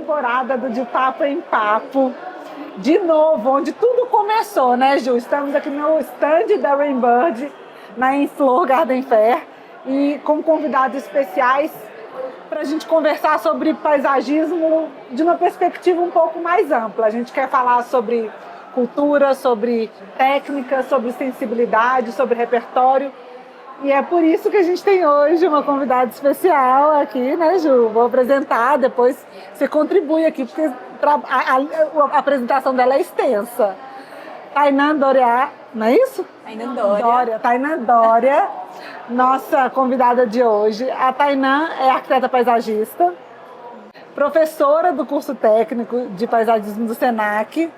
temporada do De Papo em Papo, de novo, onde tudo começou, né, Ju? Estamos aqui no stand da Rainbird, na Inflor Garden Fair, e com convidados especiais para a gente conversar sobre paisagismo de uma perspectiva um pouco mais ampla. A gente quer falar sobre cultura, sobre técnica, sobre sensibilidade, sobre repertório. E é por isso que a gente tem hoje uma convidada especial aqui, né, Ju? Vou apresentar, depois você contribui aqui, porque a apresentação dela é extensa. Tainan Doria, não é isso? Tainan Doria, nossa convidada de hoje. A Tainan é arquiteta paisagista, professora do curso técnico de paisagismo do SENAC,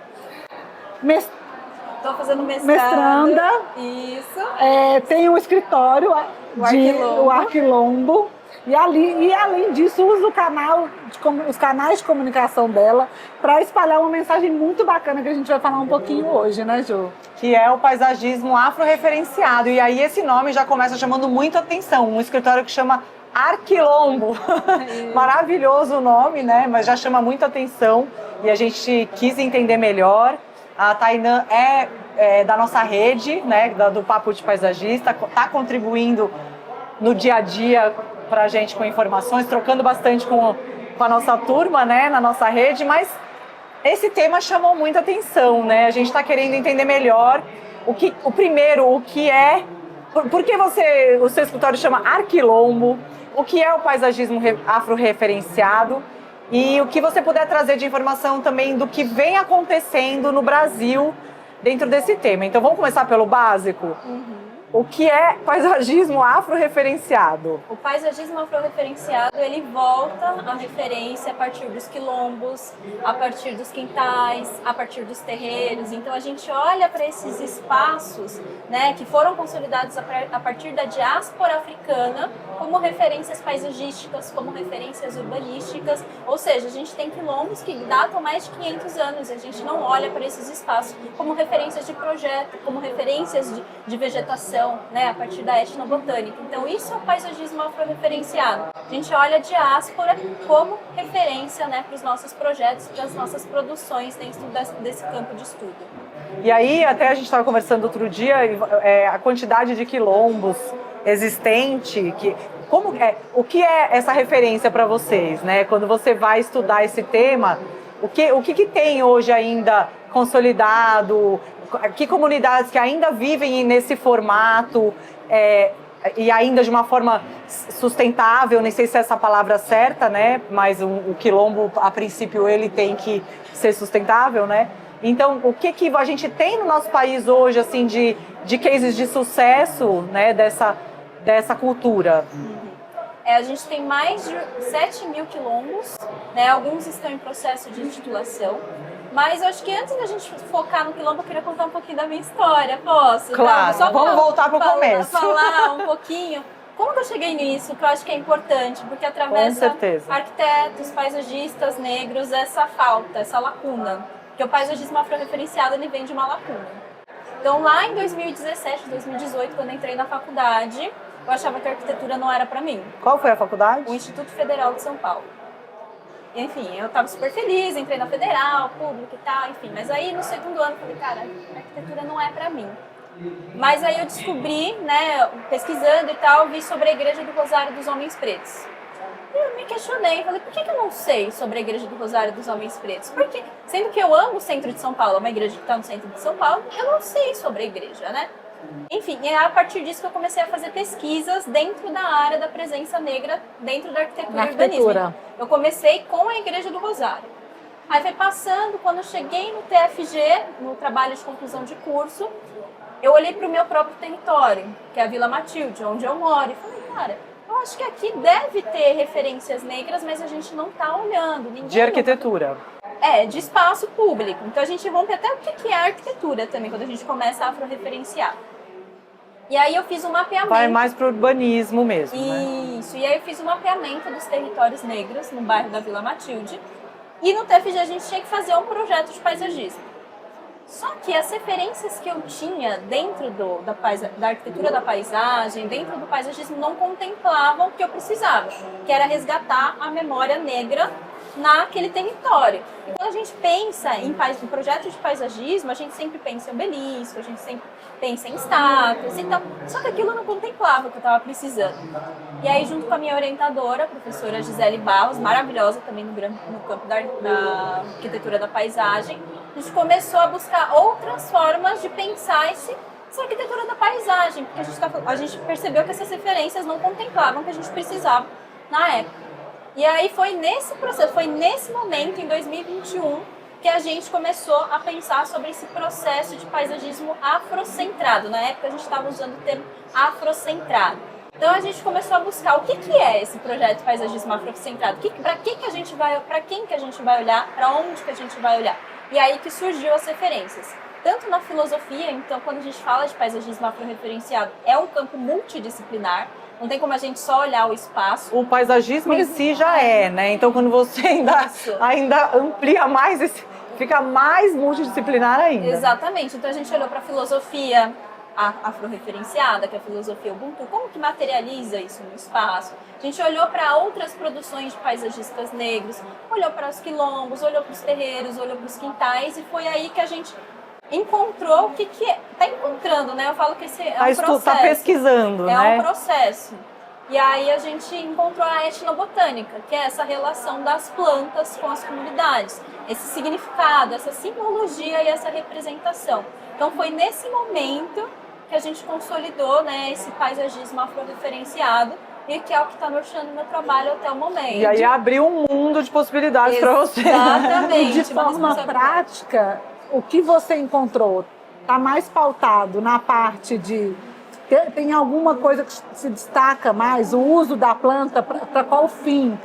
Estou fazendo mestranda. Isso. Tem um escritório, o Arquilombo. E além disso, usa os canais de comunicação dela para espalhar uma mensagem muito bacana que a gente vai falar um pouquinho hoje, né, Ju? Que é o paisagismo afro-referenciado. E aí esse nome já começa chamando muito atenção. Um escritório que chama Arquilombo. Maravilhoso o nome, né? Mas já chama muito atenção e a gente quis entender melhor. A Tainan é da nossa rede, né, do Papo de Paisagista, está contribuindo no dia a dia para a gente com informações, trocando bastante com a nossa turma, né, na nossa rede, mas esse tema chamou muita atenção, né? A gente está querendo entender melhor por que o seu escritório chama Arquilombo, o que é o paisagismo afro-referenciado, e o que você puder trazer de informação também do que vem acontecendo no Brasil dentro desse tema. Então vamos começar pelo básico? O que é paisagismo afro-referenciado? O paisagismo afro-referenciado, ele volta à referência a partir dos quilombos, a partir dos quintais, a partir dos terreiros. Então a gente olha para esses espaços, né, que foram consolidados a partir da diáspora africana como referências paisagísticas, como referências urbanísticas. Ou seja, a gente tem quilombos que datam mais de 500 anos e a gente não olha para esses espaços como referências de projeto, como referências de vegetação, né, a partir da etnobotânica. Então isso é o paisagismo afro-referenciado. A gente olha a diáspora como referência, né, para os nossos projetos, para as nossas produções dentro desse campo de estudo. E aí, até a gente estava conversando outro dia, a quantidade de quilombos existente, o que é essa referência para vocês, né? Quando você vai estudar esse tema, o que tem hoje ainda consolidado? Que comunidades que ainda vivem nesse formato e ainda de uma forma sustentável, nem sei se é essa palavra certa, né? Mas o quilombo, a princípio, ele tem que ser sustentável, né? Então, o que a gente tem no nosso país hoje, assim, de cases de sucesso, né, dessa cultura? A gente tem mais de 7 mil quilombos, né? Alguns estão em processo de intitulação. Mas eu acho que antes da gente focar no quilombo, eu queria contar um pouquinho da minha história. Posso? Claro, só vamos voltar para o começo. Falar um pouquinho. Como que eu cheguei nisso? Que eu acho que é importante, porque atravessa arquitetos, paisagistas negros, essa falta, essa lacuna. Porque o paisagismo afro-referenciado, ele vem de uma lacuna. Então lá em 2017, 2018, quando eu entrei na faculdade, eu achava que a arquitetura não era para mim. Qual foi a faculdade? O Instituto Federal de São Paulo. Enfim, eu estava super feliz, entrei na federal, público e tal, enfim. Mas aí no segundo ano eu falei, cara, a arquitetura não é pra mim. Mas aí eu descobri, né, pesquisando e tal, vi sobre a Igreja do Rosário dos Homens Pretos. E eu me questionei, falei, por que eu não sei sobre a Igreja do Rosário dos Homens Pretos? Porque, sendo que eu amo o centro de São Paulo, uma igreja que está no centro de São Paulo, eu não sei sobre a igreja, né? Enfim, é a partir disso que eu comecei a fazer pesquisas dentro da área da presença negra dentro da arquitetura e urbanismo. Eu comecei com a Igreja do Rosário. Aí foi passando, quando eu cheguei no TFG, no trabalho de conclusão de curso, eu olhei para o meu próprio território, que é a Vila Matilde, onde eu moro, e falei, cara, eu acho que aqui deve ter referências negras, mas a gente não está olhando. De arquitetura. De espaço público. Então a gente rompe até o que é arquitetura também, quando a gente começa a afro-referenciar. E aí eu fiz um mapeamento. Vai mais para o urbanismo mesmo, Isso, e aí eu fiz um mapeamento dos territórios negros no bairro da Vila Matilde. E no TFG a gente tinha que fazer um projeto de paisagismo. Só que as referências que eu tinha dentro da arquitetura da paisagem, dentro do paisagismo, não contemplavam o que eu precisava, que era resgatar a memória negra naquele território. E quando a gente pensa em projeto de paisagismo, a gente sempre pensa em obelisco, a gente sempre pensa em estátuas e tal. Só que aquilo não contemplava o que eu estava precisando. E aí, junto com a minha orientadora, a professora Gisele Barros, maravilhosa também no campo da arquitetura da paisagem, a gente começou a buscar outras formas de pensar essa arquitetura da paisagem, porque a gente percebeu que essas referências não contemplavam o que a gente precisava na época. E aí foi nesse processo, foi nesse momento, em 2021, que a gente começou a pensar sobre esse processo de paisagismo afrocentrado. Na época a gente estava usando o termo afrocentrado. Então a gente começou a buscar o que é esse projeto de paisagismo afrocentrado, para quem que a gente vai olhar, para onde que a gente vai olhar. E aí que surgiu as referências. Tanto na filosofia, então quando a gente fala de paisagismo afro-referenciado, é um campo multidisciplinar, não tem como a gente só olhar o espaço. O paisagismo em si já né? Então quando você ainda amplia mais, fica mais multidisciplinar ainda. Exatamente. Então a gente olhou para a filosofia afro-referenciada, que é a filosofia Ubuntu, como que materializa isso no espaço. A gente olhou para outras produções de paisagistas negros, olhou para os quilombos, olhou para os terreiros, olhou para os quintais, e foi aí que a gente encontrou o que é. Está encontrando, né? Eu falo que esse é um processo. Está pesquisando, né? É um processo. E aí a gente encontrou a etnobotânica, que é essa relação das plantas com as comunidades, esse significado, essa simbologia e essa representação. Então foi nesse momento que a gente consolidou, né, esse paisagismo afro-referenciado, e que é o que está norteando o meu trabalho até o momento. E aí abriu um mundo de possibilidades para você. Exatamente. E de forma prática, o que você encontrou está mais pautado na parte de... Tem alguma coisa que se destaca mais? O uso da planta para qual fim?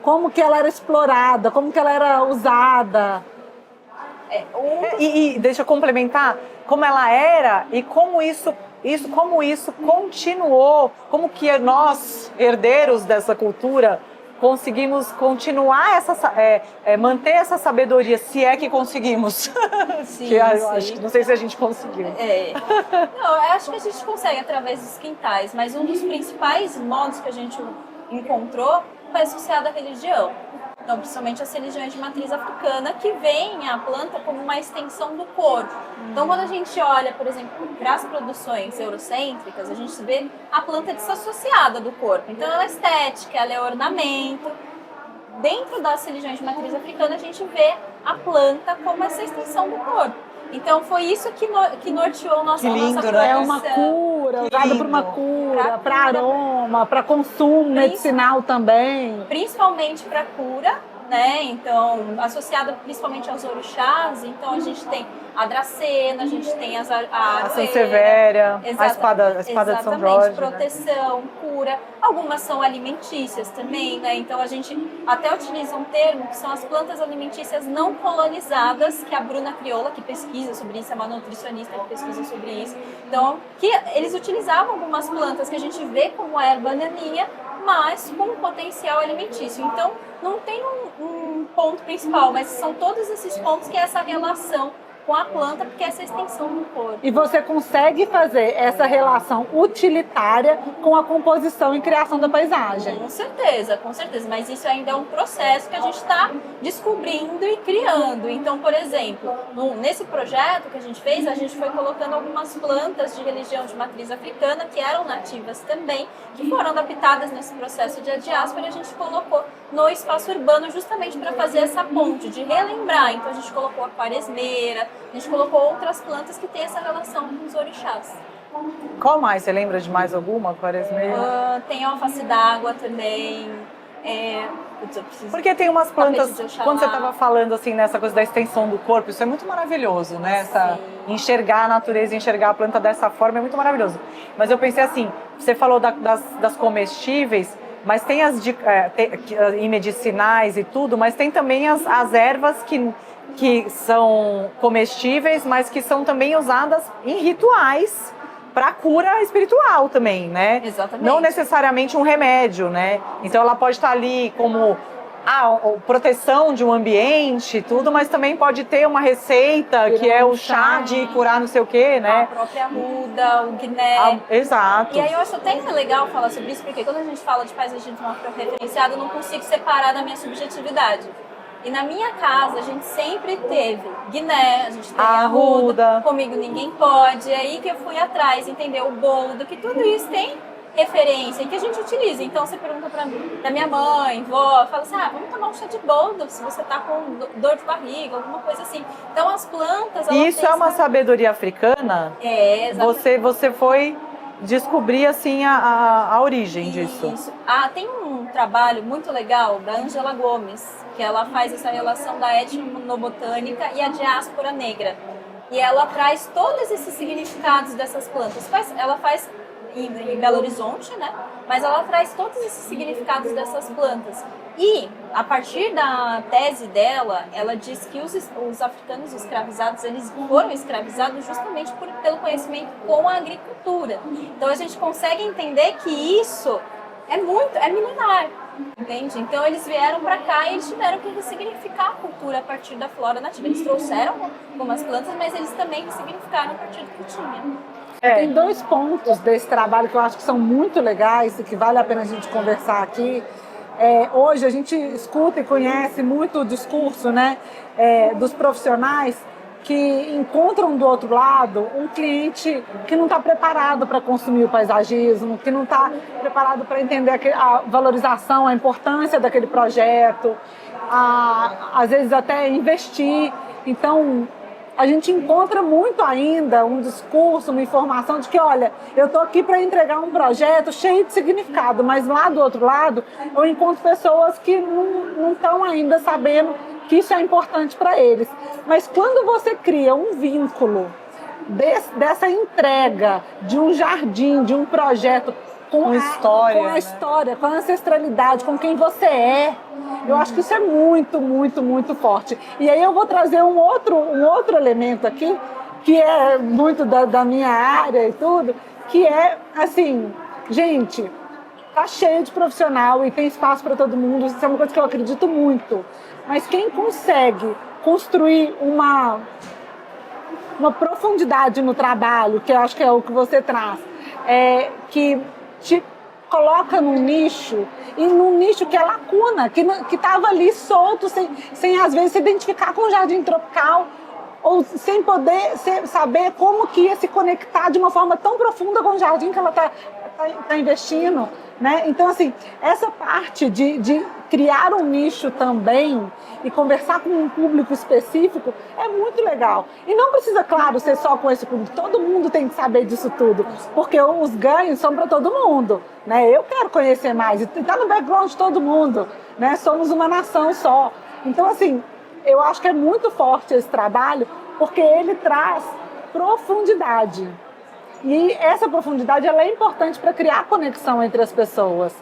Como que ela era explorada? Como que ela era usada? E deixa eu complementar, como ela era e como isso continuou, como que nós, herdeiros dessa cultura, conseguimos continuar manter essa sabedoria, se é que conseguimos. Sim, que acho, não sei se a gente conseguiu. Não, eu acho que a gente consegue através dos quintais, mas um dos principais modos que a gente encontrou foi associado à religião. Então, principalmente as religiões de matriz africana, que veem a planta como uma extensão do corpo. Então, quando a gente olha, por exemplo, para as produções eurocêntricas, a gente vê a planta desassociada do corpo. Então, ela é estética, ela é ornamento. Dentro das religiões de matriz africana, a gente vê a planta como essa extensão do corpo. Então, foi isso que norteou nossa produção. É uma cura, usada para uma cura, para aroma, para consumo medicinal também. Principalmente para cura, né? Então, associada principalmente aos orixás. Então, a gente tem a Dracena, a gente tem a Sansevéria, a espada de São Jorge. Proteção, né? Cura. Algumas são alimentícias também, né? Então, a gente até utiliza um termo que são as plantas alimentícias não colonizadas, que a Bruna Crioula, que pesquisa sobre isso, é uma nutricionista que pesquisa sobre isso. Então, que eles utilizavam algumas plantas que a gente vê como a erva daninha, mas com potencial alimentício. Então, não tem um ponto principal, mas são todos esses pontos que é essa relação com a planta, porque essa é a extensão do corpo. E você consegue fazer essa relação utilitária com a composição e criação da paisagem. Com certeza, mas isso ainda é um processo que a gente está descobrindo e criando. Então, por exemplo, nesse projeto que a gente fez, a gente foi colocando algumas plantas de religião de matriz africana, que eram nativas também, que foram adaptadas nesse processo de diáspora, e a gente colocou no espaço urbano justamente para fazer essa ponte, de relembrar. Então, a gente colocou a quaresmeira, a gente colocou outras plantas que têm essa relação com os orixás. Qual mais? Você lembra de mais alguma? Quaresmeira? Tem a alface d'água também. Porque tem umas plantas, quando você estava falando assim nessa coisa da extensão do corpo, isso é muito maravilhoso, né? Enxergar a natureza, enxergar a planta dessa forma é muito maravilhoso. Mas eu pensei assim, você falou das comestíveis, mas tem as e medicinais e tudo, mas tem também as ervas que são comestíveis, mas que são também usadas em rituais para cura espiritual também, né? Exatamente. Não necessariamente um remédio, né? Então ela pode estar ali como proteção de um ambiente e tudo, mas também pode ter uma receita que é o chá de curar não sei o quê, né? A própria arruda, o guiné. Exato. E aí eu acho até legal falar sobre isso, porque quando a gente fala de paisagismo afro-referenciado, eu não consigo separar da minha subjetividade. E na minha casa a gente sempre teve guiné, a gente tem Arruda. arruda, comigo ninguém pode. É aí que eu fui atrás, entendeu? O boldo, que tudo isso tem referência e que a gente utiliza. Então você pergunta pra minha mãe, vó, fala assim, vamos tomar um chá de boldo se você tá com dor de barriga, alguma coisa assim. Então as plantas... E isso é uma sabedoria africana? É, exatamente. Você foi descobrir assim a origem disso. Isso. Tem um trabalho muito legal da Ângela Gomes, que ela faz essa relação da etnobotânica e a diáspora negra. E ela traz todos esses significados dessas plantas. Ela faz em Belo Horizonte, né? Mas ela traz todos esses significados dessas plantas. E, a partir da tese dela, ela diz que os africanos escravizados, eles foram escravizados justamente pelo conhecimento com a agricultura. Então, a gente consegue entender que isso é milenar, entende? Então, eles vieram para cá e eles tiveram que ressignificar a cultura a partir da flora nativa. Eles trouxeram algumas plantas, mas eles também ressignificaram a partir do que tinha. Tem 2 pontos desse trabalho que eu acho que são muito legais e que vale a pena a gente conversar aqui. Hoje a gente escuta e conhece muito o discurso, né, dos profissionais que encontram do outro lado um cliente que não está preparado para consumir o paisagismo, que não está preparado para entender a valorização, a importância daquele projeto, às vezes até investir. Então, a gente encontra muito ainda um discurso, uma informação de que, olha, eu estou aqui para entregar um projeto cheio de significado, mas lá do outro lado eu encontro pessoas que não estão ainda sabendo que isso é importante para eles. Mas quando você cria um vínculo dessa entrega de um jardim, de um projeto com a história, com a ancestralidade, com quem você é, eu acho que isso é muito, muito, muito forte. E aí eu vou trazer um outro elemento aqui, que é muito da minha área e tudo, que é assim, gente, tá cheio de profissional e tem espaço para todo mundo, isso é uma coisa que eu acredito muito. Mas quem consegue construir uma profundidade no trabalho, que eu acho que é o que você traz, que te coloca num nicho, e num nicho que é lacuna, que estava ali solto, sem às vezes se identificar com o jardim tropical, ou sem poder saber como que ia se conectar de uma forma tão profunda com o jardim que ela está investindo, né? Então, assim, essa parte de criar um nicho também e conversar com um público específico é muito legal. E não precisa, claro, ser só com esse público. Todo mundo tem que saber disso tudo, porque os ganhos são para todo mundo, né? Eu quero conhecer mais, e está no background de todo mundo, né? Somos uma nação só. Então, assim, eu acho que é muito forte esse trabalho, porque ele traz profundidade. E essa profundidade ela é importante para criar conexão entre as pessoas.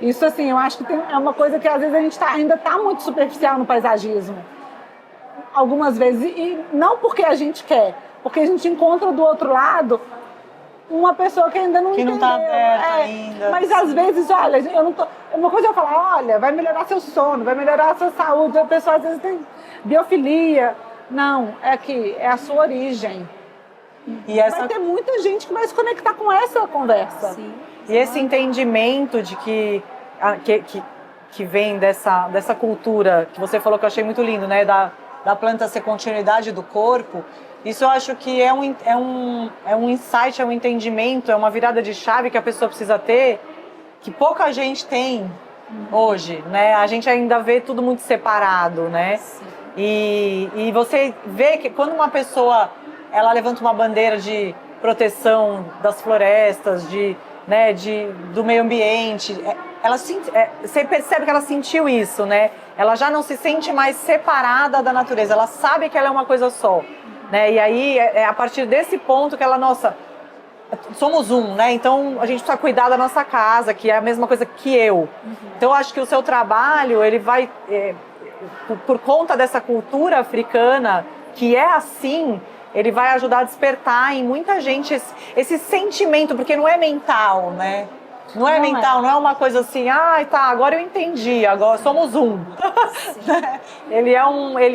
Isso, assim, eu acho que é uma coisa que às vezes a gente ainda está muito superficial no paisagismo. Algumas vezes, e não porque a gente quer, porque a gente encontra do outro lado uma pessoa que ainda não entendeu. Que não está aberta ainda. Mas às vezes, olha, eu não tô... Uma coisa é eu falar, olha, vai melhorar seu sono, vai melhorar a sua saúde. A pessoa às vezes tem biofilia. Não, é a sua origem. E vai ter muita gente que vai se conectar com essa conversa. Sim. E esse entendimento de que vem dessa cultura, que você falou que eu achei muito lindo, né? Da planta ser continuidade do corpo. Isso eu acho que é um insight, é um entendimento, é uma virada de chave que a pessoa precisa ter, que pouca gente tem hoje, né? A gente ainda vê tudo muito separado, né? E você vê que quando uma pessoa ela levanta uma bandeira de proteção das florestas, do meio ambiente, você percebe que ela sentiu isso, né? Ela já não se sente mais separada da natureza, ela sabe que ela é uma coisa só, né? E aí é a partir desse ponto que ela, nossa, somos um, né? Então a gente precisa cuidar da nossa casa, que é a mesma coisa que eu. Então eu acho que o seu trabalho, ele vai, por conta dessa cultura africana, que é assim, ele vai ajudar a despertar em muita gente esse sentimento, porque não é mental, né? Não é mental, não é uma coisa assim, agora eu entendi, agora somos um. Ele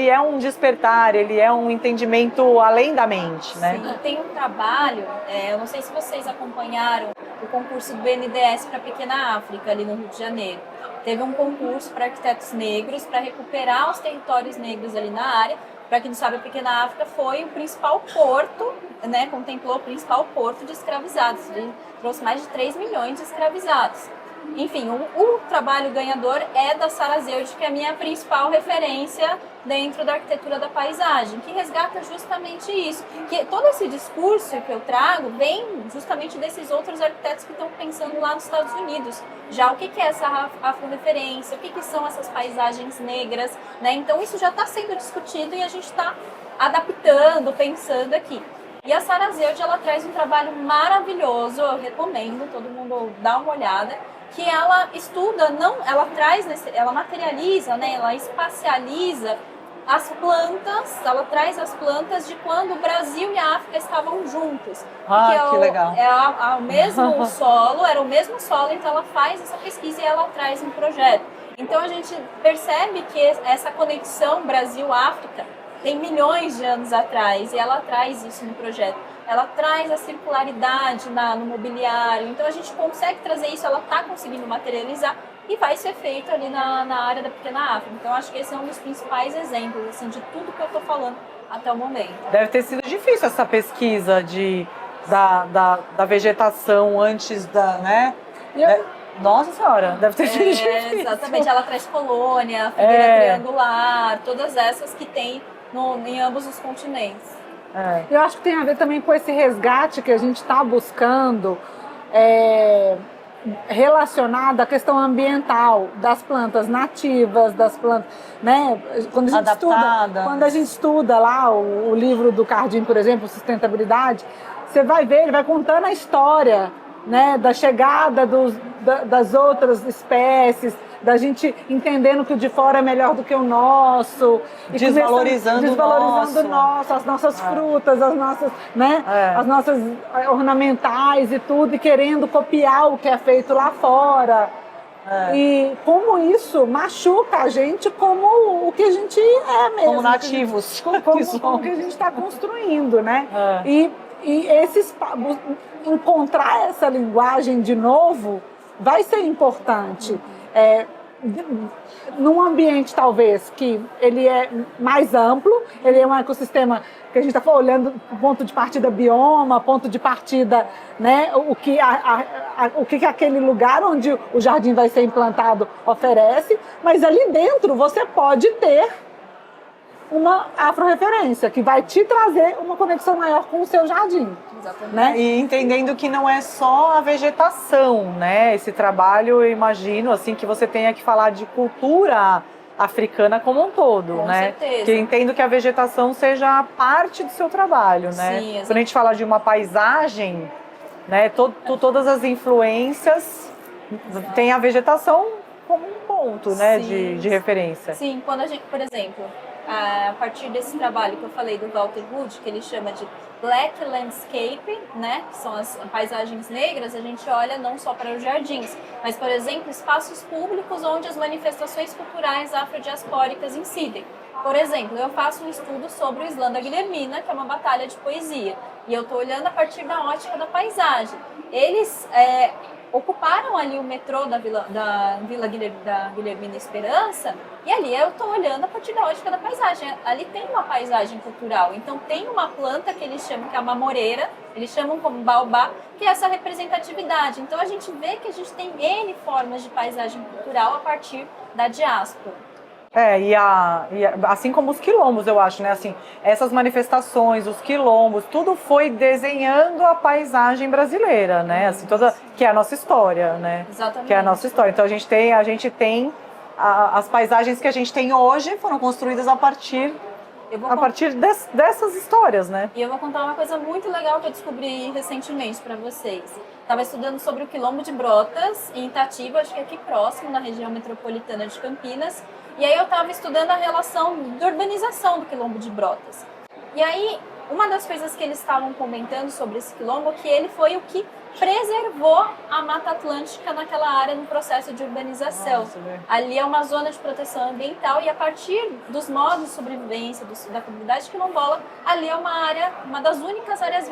é um despertar, ele é um entendimento além da mente, né? Sim, tem um trabalho, eu não sei se vocês acompanharam o concurso do BNDES para a Pequena África, ali no Rio de Janeiro. teve um concurso para arquitetos negros para recuperar os territórios negros ali na área. Para quem não sabe, a Pequena África foi o principal porto, né, contemplou o principal porto de escravizados. Ele trouxe mais de 3 milhões de escravizados. Enfim, o trabalho ganhador é da Sara Zewde, que é a minha principal referência dentro da arquitetura da paisagem, que resgata justamente isso. Que todo esse discurso que eu trago vem justamente desses outros arquitetos que estão pensando lá nos Estados Unidos. Já o que é essa afro-referência, o que são essas paisagens negras, né? Então isso já está sendo discutido e a gente está adaptando, pensando aqui. E a Sara Zewde, ela traz um trabalho maravilhoso, eu recomendo todo mundo dar uma olhada, que ela estuda, ela materializa, né, ela espacializa as plantas, ela traz as plantas de quando o Brasil e a África estavam juntos. Que legal. É o mesmo solo, era o mesmo solo, então ela faz essa pesquisa e ela traz um projeto. Então a gente percebe que essa conexão Brasil-África tem milhões de anos atrás, e ela traz isso no projeto. Ela traz a circularidade no mobiliário, então a gente consegue trazer isso, ela está conseguindo materializar e vai ser feito ali na área da Pequena África. Então acho que esse é um dos principais exemplos assim, de tudo que eu estou falando até o momento. Deve ter sido difícil essa pesquisa da vegetação antes da, né? Nossa Senhora, deve ter sido difícil. Exatamente, ela traz colônia, figueira triangular, todas essas que tem em ambos os continentes. Eu acho que tem a ver também com esse resgate que a gente está buscando, relacionado à questão ambiental das plantas nativas, das plantas, né? Quando a gente estuda lá o livro do Cardim, por exemplo, Sustentabilidade, você vai ver, ele vai contando a história, né, da chegada das outras espécies, da gente entendendo que o de fora é melhor do que o nosso, desvalorizando o nosso, as nossas frutas, as nossas, né, as nossas ornamentais e tudo, e querendo copiar o que é feito lá fora. E como isso machuca a gente como o que a gente é mesmo. Como nativos. Como que a gente está construindo, né? E encontrar essa linguagem de novo vai ser importante. Num ambiente talvez que ele é mais amplo, ele é um ecossistema que a gente está olhando ponto de partida bioma, ponto de partida, né, o que aquele lugar onde o jardim vai ser implantado oferece, mas ali dentro você pode ter uma afro-referência que vai te trazer uma conexão maior com o seu jardim. Exatamente. Né? E entendendo que não é só a vegetação, né? Esse trabalho, eu imagino, assim, que você tenha que falar de cultura africana como um todo, com né? certeza. Que eu entendo que a vegetação seja parte do seu trabalho, né? Sim, quando a gente fala de uma paisagem, né? Todas as influências tem a vegetação como um ponto, né? De referência. Sim, quando a gente, por exemplo, a partir desse trabalho que eu falei do Walter Wood, que ele chama de Black Landscape, né, que são as paisagens negras, a gente olha não só para os jardins, mas, por exemplo, espaços públicos onde as manifestações culturais afrodiaspóricas incidem. Por exemplo, eu faço um estudo sobre o Slam da Guilhermina, que é uma batalha de poesia, e eu estou olhando a partir da ótica da paisagem. Eles ocuparam ali o metrô da Vila Guilhermina Esperança, e ali eu estou olhando a partir da ótica da paisagem. Ali tem uma paisagem cultural, então tem uma planta que eles chamam, que é a mamoreira, eles chamam como baobá, que é essa representatividade. Então a gente vê que a gente tem N formas de paisagem cultural a partir da diáspora. Assim como os quilombos, eu acho, né? Assim, essas manifestações, os quilombos, tudo foi desenhando a paisagem brasileira, né? Assim, que é a nossa história, né? Exatamente. Que é a nossa história. Então a gente tem as paisagens que a gente tem hoje foram construídas a partir dessas histórias, né? E eu vou contar uma coisa muito legal que eu descobri recentemente para vocês. Estava estudando sobre o Quilombo de Brotas, em Itatiba, acho que aqui próximo, na região metropolitana de Campinas. E aí eu estava estudando a relação da urbanização do Quilombo de Brotas. E aí, uma das coisas que eles estavam comentando sobre esse quilombo é que ele foi o que preservou a Mata Atlântica naquela área no processo de urbanização. Nossa, ali é uma zona de proteção ambiental e a partir dos modos de sobrevivência da comunidade quilombola, ali é uma das únicas áreas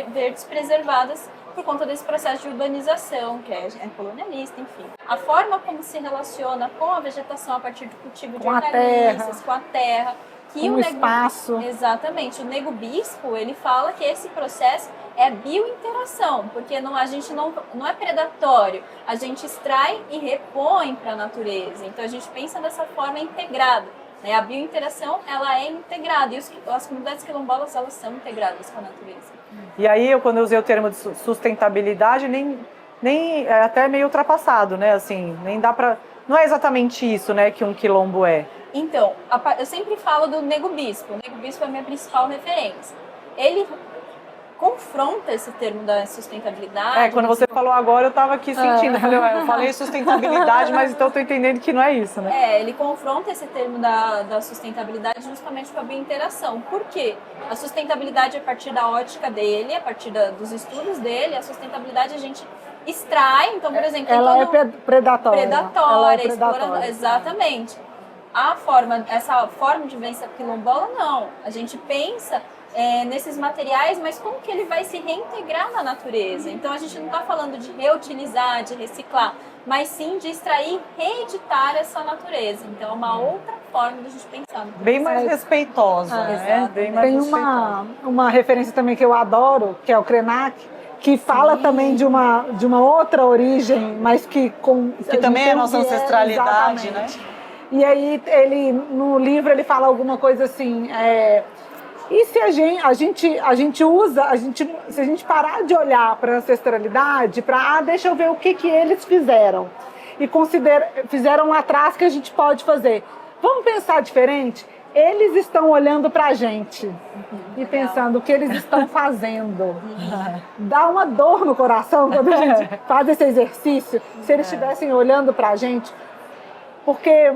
verdes preservadas por conta desse processo de urbanização, que é colonialista, enfim. A forma como se relaciona com a vegetação a partir do cultivo de Com a hortaliças, com a terra. Que Com o espaço. Exatamente. O Nego Bispo, ele fala que esse processo é biointeração, porque a gente não é predatório, a gente extrai e repõe para a natureza. Então a gente pensa dessa forma integrada. Né? A biointeração, ela é integrada, e as comunidades quilombolas, elas são integradas com a natureza. E aí, quando eu usei o termo de sustentabilidade, nem é até meio ultrapassado, né? Assim, nem dá para... Não é exatamente isso, né, que um quilombo é. Então, eu sempre falo do Nego Bispo. O Nego Bispo é a minha principal referência. Ele confronta esse termo da sustentabilidade. Quando você falou agora, eu estava aqui sentindo. Eu falei sustentabilidade, mas então eu estou entendendo que não é isso, né? Ele confronta esse termo da sustentabilidade justamente com a biointeração. Por quê? A sustentabilidade, a partir da ótica dele, a partir dos estudos dele, a sustentabilidade a gente extrai. Então, por exemplo... Ela é predatória. Predatória, É exploradora. Exatamente. Essa forma de vivência quilombola, não. A gente pensa nesses materiais, mas como que ele vai se reintegrar na natureza? Então a gente não está falando de reutilizar, de reciclar, mas sim de extrair, reeditar essa natureza. Então é uma outra forma de a gente pensar. Bem mais respeitosa, né? Bem mais Tem uma referência também que eu adoro, que é o Krenak, que fala também de uma outra origem, mas que também é nossa ancestralidade, né? E aí no livro ele fala alguma coisa assim, e se a gente parar de olhar para a ancestralidade, deixa eu ver o que eles fizeram e fizeram lá atrás que a gente pode fazer. Vamos pensar diferente? Eles estão olhando para a gente e pensando o que eles estão fazendo. Dá uma dor no coração quando a gente faz esse exercício, se eles estivessem olhando para a gente, porque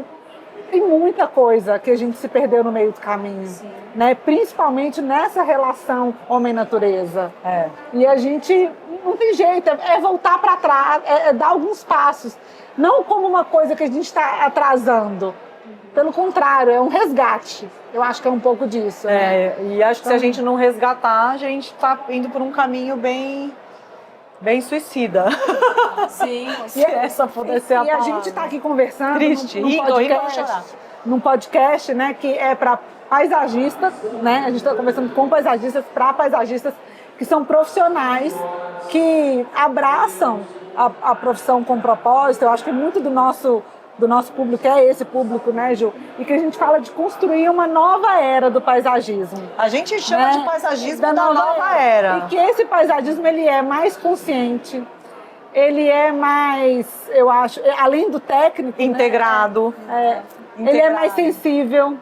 tem muita coisa que a gente se perdeu no meio do caminho, né? Principalmente nessa relação homem-natureza. E a gente não tem jeito, é voltar para trás, é dar alguns passos. Não como uma coisa que a gente está atrasando. Pelo contrário, é um resgate. Eu acho que é um pouco disso. E acho que se a gente não resgatar, a gente está indo por um caminho bem suicida. Sim, se essa puder ser a palavra. E a gente está aqui conversando triste, num podcast, né, que é para paisagistas, né? A gente está conversando com paisagistas, para paisagistas que são profissionais, que abraçam a profissão com propósito. Eu acho que muito do nosso público é esse público, né, Ju? E que a gente fala de construir uma nova era do paisagismo. A gente chama de paisagismo da nova era. E que esse paisagismo, ele é mais consciente, ele é mais, eu acho, além do técnico... Integrado. Né? Ele é mais sensível,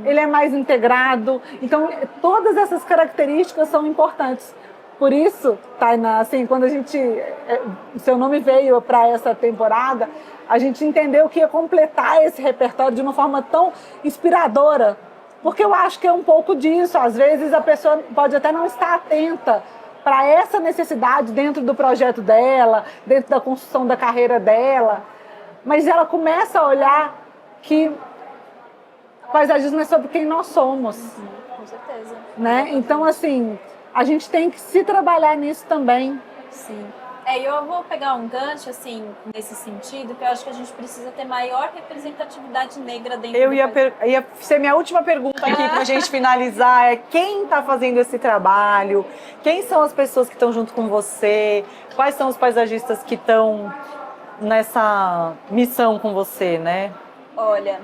ele é mais integrado. Então, todas essas características são importantes. Por isso, Tainá, assim, quando o seu nome veio para essa temporada, a gente entendeu que ia completar esse repertório de uma forma tão inspiradora. Porque eu acho que é um pouco disso. Às vezes a pessoa pode até não estar atenta para essa necessidade dentro do projeto dela, dentro da construção da carreira dela. Mas ela começa a olhar que o paisagismo é sobre quem nós somos. Com certeza. Né? Então, assim, a gente tem que se trabalhar nisso também. Sim. Eu vou pegar um gancho, assim, nesse sentido, que eu acho que a gente precisa ter maior representatividade negra dentro ia ser minha última pergunta aqui para a gente finalizar, quem está fazendo esse trabalho? Quem são as pessoas que estão junto com você? Quais são os paisagistas que estão nessa missão com você, né? Olha,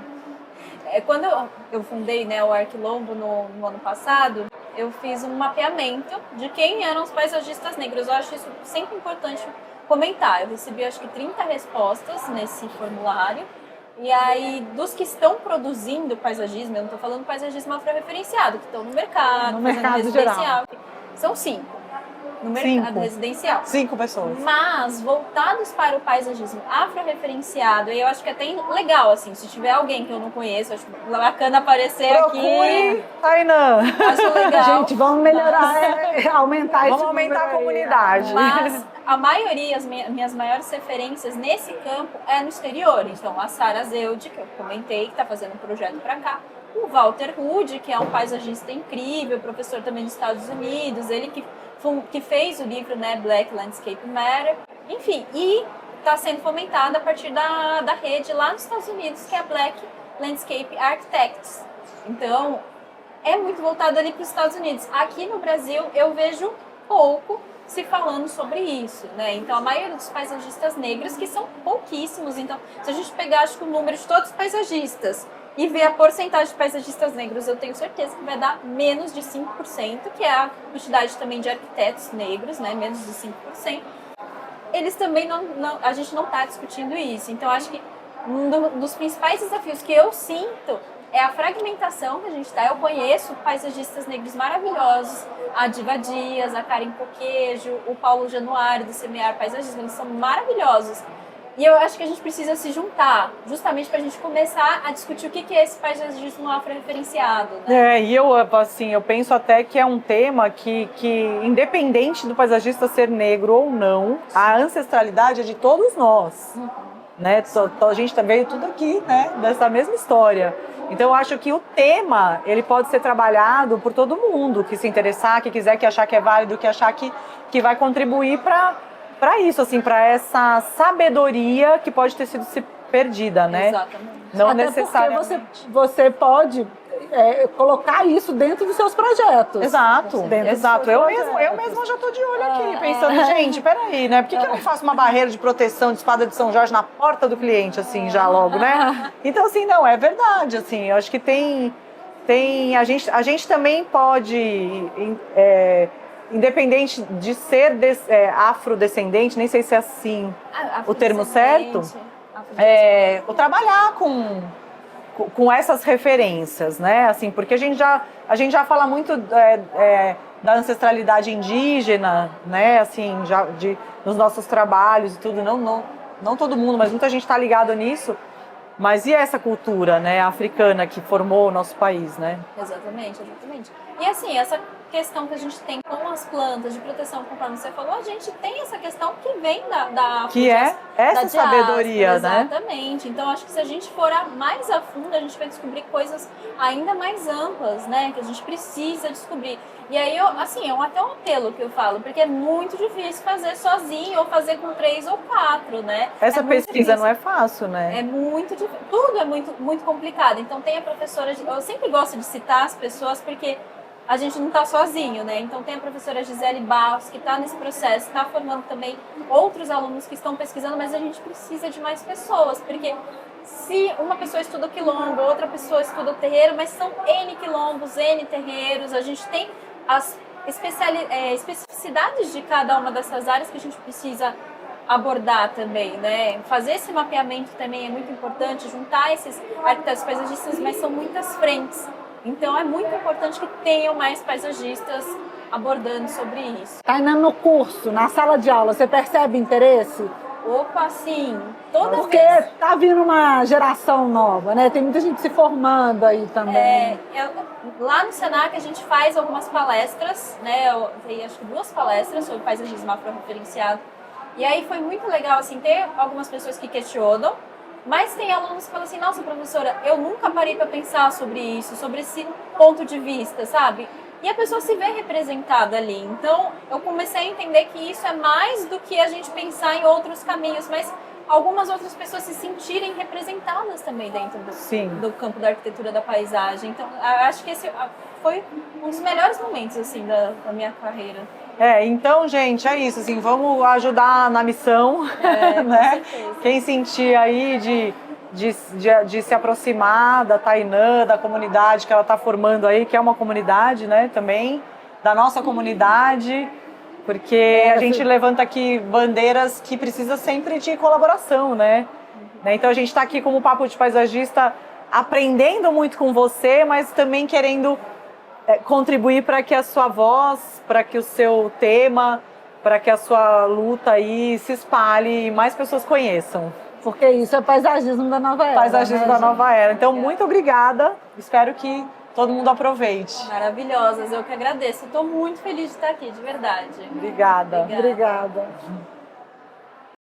quando eu fundei, né, o Arquilombo no ano passado, eu fiz um mapeamento de quem eram os paisagistas negros. Eu acho isso sempre importante comentar. Eu recebi, acho que 30 respostas nesse formulário. E aí, dos que estão produzindo paisagismo, eu não estou falando paisagismo afro-referenciado, que estão no mercado residencial. Geral. São 5. No mercado residencial. 5 pessoas. Mas voltados para o paisagismo afro-referenciado, e eu acho que é até legal, assim, se tiver alguém que eu não conheço, acho bacana aparecer aqui. Tainá. Acho legal. Gente, vamos melhorar, aumentar esse Vamos aumentar a comunidade. Mas a maioria, as minhas maiores referências nesse campo é no exterior. Então, a Sara Zeude, que eu comentei, que está fazendo um projeto para cá. O Walter Hood, que é um paisagista incrível, professor também dos Estados Unidos, ele que fez o livro, né, Black Landscape Matter, enfim, e está sendo fomentado a partir da rede lá nos Estados Unidos, que é a Black Landscape Architects. Então, é muito voltado ali para os Estados Unidos. Aqui no Brasil, eu vejo pouco se falando sobre isso, né? Então, a maioria dos paisagistas negros, que são pouquíssimos. Então, se a gente pegar, acho que o número de todos os paisagistas e ver a porcentagem de paisagistas negros, eu tenho certeza que vai dar menos de 5%, que é a quantidade também de arquitetos negros, né? Menos de 5%. Eles também a gente não está discutindo isso. Então, acho que um dos principais desafios que eu sinto é a fragmentação que a gente está. Eu conheço paisagistas negros maravilhosos, a Diva Dias, a Karen Coquejo, o Paulo Januário do Semear Paisagismo, eles são maravilhosos. E eu acho que a gente precisa se juntar, justamente para a gente começar a discutir o que é esse paisagismo afro-referenciado, né? E eu, assim, eu penso até que é um tema que independente do paisagista ser negro ou não, a ancestralidade é de todos nós, né? A gente veio tudo aqui, né? Dessa mesma história. Então eu acho que o tema, ele pode ser trabalhado por todo mundo que se interessar, que quiser, que achar que é válido, que achar que vai contribuir para isso, assim, para essa sabedoria que pode ter sido se perdida, né? Exatamente. Não Até necessariamente. porque você pode colocar isso dentro dos seus projetos. Exato, Dentro exato. dos seus Eu projetos. mesma já estou de olho aqui, pensando, gente, peraí, né? Por que eu não faço uma barreira de proteção de espada de São Jorge na porta do cliente, assim, já logo, né? Então, assim, não, é verdade, assim, eu acho que a gente também pode, independente de ser afrodescendente, nem sei se é assim o termo certo, o trabalhar com essas referências, né? Assim, porque a gente já fala muito da ancestralidade indígena, né? Assim, nos nossos trabalhos e tudo. Não todo mundo, mas muita gente está ligada nisso. Mas e essa cultura, né, africana que formou o nosso país, né? Exatamente. E assim, essa questão que a gente tem com as plantas de proteção, conforme você falou, a gente tem essa questão que vem da que é essa da sabedoria, diáspora, né? Exatamente. Então, acho que se a gente for mais a fundo, a gente vai descobrir coisas ainda mais amplas, né? Que a gente precisa descobrir. E aí, assim, até um apelo que eu falo, porque é muito difícil fazer sozinho ou fazer com 3 ou 4, né? Essa pesquisa não é fácil, né? É muito difícil. Tudo é muito, muito complicado. Então, tem a professora... Eu sempre gosto de citar as pessoas, porque a gente não está sozinho, né? Então tem a professora Gisele Barros, que está nesse processo, está formando também outros alunos que estão pesquisando, mas a gente precisa de mais pessoas, porque se uma pessoa estuda o quilombo, outra pessoa estuda o terreiro, mas são N quilombos, N terreiros, a gente tem as especificidades de cada uma dessas áreas que a gente precisa abordar também, né? Fazer esse mapeamento também é muito importante, juntar esses arquitetos paisagistas, mas são muitas frentes. Então é muito importante que tenham mais paisagistas abordando sobre isso. Tainá, no curso, na sala de aula, você percebe interesse? Opa, sim. Toda Porque vez... tá vindo uma geração nova, né? Tem muita gente se formando aí também. Lá no Senac a gente faz algumas palestras, né? Eu dei acho que 2 palestras sobre paisagismo afro-referenciado. E aí foi muito legal, assim, ter algumas pessoas que questionam. Mas tem alunos que falam assim, nossa, professora, eu nunca parei para pensar sobre isso, sobre esse ponto de vista, sabe? E a pessoa se vê representada ali. Então, eu comecei a entender que isso é mais do que a gente pensar em outros caminhos, mas algumas outras pessoas se sentirem representadas também dentro do campo da arquitetura da paisagem. Então, acho que esse foi um dos melhores momentos, assim, da minha carreira. Então, gente, é isso, assim, vamos ajudar na missão, né? Quem sentir aí de se aproximar da Tainá, da comunidade que ela está formando aí, que é uma comunidade, né, também, da nossa comunidade, porque a gente levanta aqui bandeiras que precisa sempre de colaboração, né? Então a gente está aqui como Papo de Paisagista, aprendendo muito com você, mas também querendo contribuir para que a sua voz, para que o seu tema, para que a sua luta aí se espalhe e mais pessoas conheçam. Porque isso é paisagismo da nova era. Paisagismo da nova era. Então, muito obrigada. Espero que todo mundo aproveite. Maravilhosas, eu que agradeço. Estou muito feliz de estar aqui, de verdade. Obrigada. Obrigada.